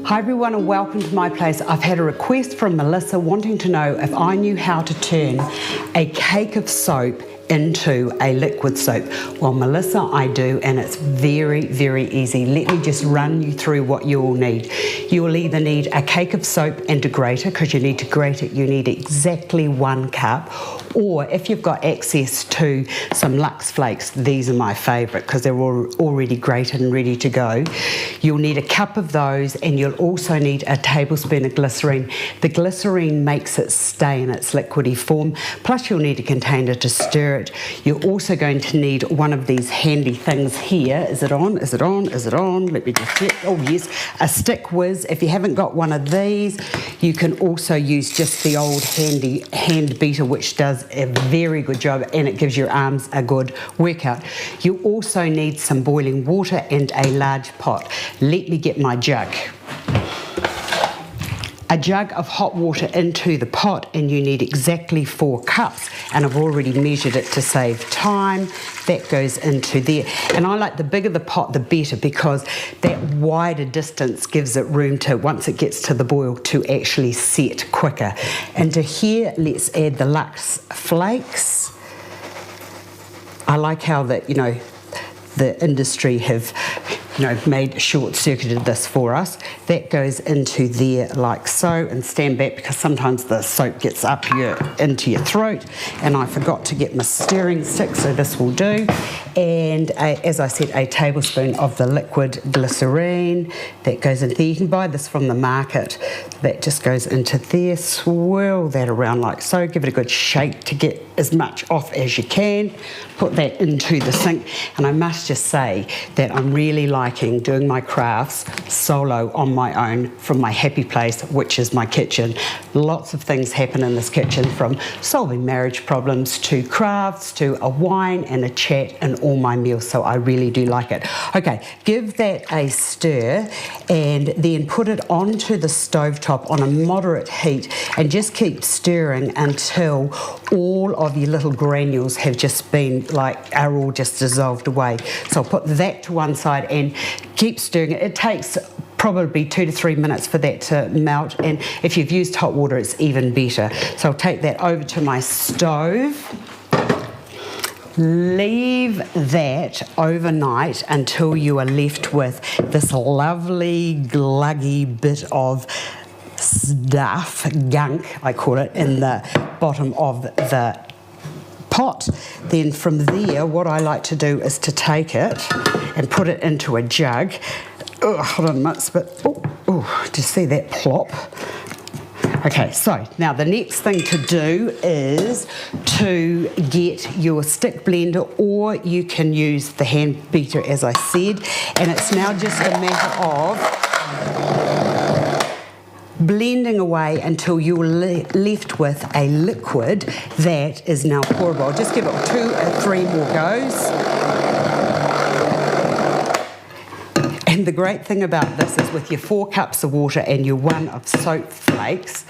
Hi everyone and welcome to my place. I've had a request from Melissa wanting to know if I knew how to turn a cake of soap into a liquid soap. Well, Melissa, I do, and it's very, very easy. Let me just run you through what you will need. You will either need a cake of soap and a grater, because you need to grate it. You need exactly 1 cup. Or if you've got access to some Lux flakes, these are my favourite because they're already grated and ready to go. You'll need a cup of those, and you'll also need a tablespoon of glycerine. The glycerine makes it stay in its liquidy form. Plus you'll need a container to stir it. You're also going to need one of these handy things here. Is it on? Is it on? Is it on? Let me just check. Oh yes, a stick whiz. If you haven't got one of these, you can also use just the old handy hand beater, which does a very good job, and it gives your arms a good workout. You also need some boiling water and a large pot. Let me get my jug. A jug of hot water into the pot, and you need exactly 4 cups, and I've already measured it to save time. That goes into there, and I like the bigger the pot the better, because that wider distance gives it room to, once it gets to the boil, to actually set quicker. And to here, let's add the Lux flakes. I like how that, the industry have made short-circuited this for us. That goes into there like so, and stand back because sometimes the soap gets up into your throat, and I forgot to get my stirring stick, so this will do. And as I said, a tablespoon of the liquid glycerine. That goes in there. You can buy this from the market. That just goes into there. Swirl that around like so. Give it a good shake to get as much off as you can. Put that into the sink, and I must just say that I'm really liking doing my crafts solo on my own from my happy place, which is my kitchen. Lots of things happen in this kitchen, from solving marriage problems to crafts to a wine and a chat and all my meals, so I really do like it. Okay, give that a stir, and then put it onto the stovetop on a moderate heat, and just keep stirring until all of your little granules have just been are all just dissolved away. So I'll put that to one side and keep stirring it. It takes probably 2 to 3 minutes for that to melt, and if you've used hot water, it's even better. So I'll take that over to my stove. Leave that overnight until you are left with this lovely gluggy bit of stuff, gunk I call it, in the bottom of the pot. Then from there, what I like to do is to take it and put it into a jug. Oh, hold on a minute, but do you see that plop? Okay, so now the next thing to do is to get your stick blender, or you can use the hand beater as I said, and it's now just a matter of blending away until you're left with a liquid that is now pourable. I'll just give it 2 or 3 more goes. And the great thing about this is, with your 4 cups of water and your 1 of soap flakes,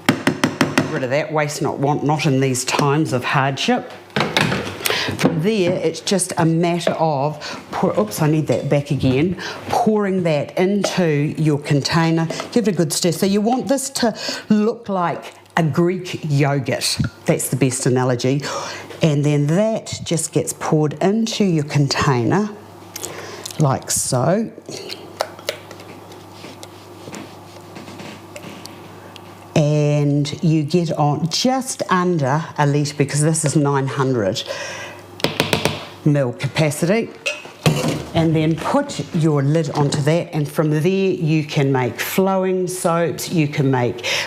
get rid of that, waste not, want not in these times of hardship. From there, it's just a matter of, I need that back again, pouring that into your container. Give it a good stir. So you want this to look like a Greek yogurt. That's the best analogy. And then that just gets poured into your container, like so. And you get on just under a litre, because this is 900 ml capacity, and then put your lid onto that, and from there you can make flowing soaps, you can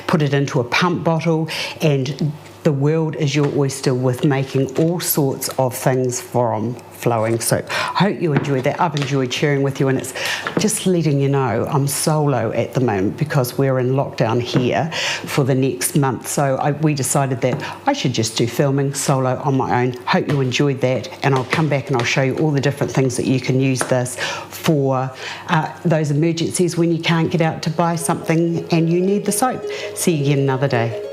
put it into a pump bottle, and the world is your oyster with making all sorts of things from flowing soap. I hope you enjoyed that. I've enjoyed sharing with you, and it's just letting you know I'm solo at the moment because we're in lockdown here for the next month. So we decided that I should just do filming solo on my own. Hope you enjoyed that, and I'll come back and I'll show you all the different things that you can use this for, those emergencies when you can't get out to buy something and you need the soap. See you again another day.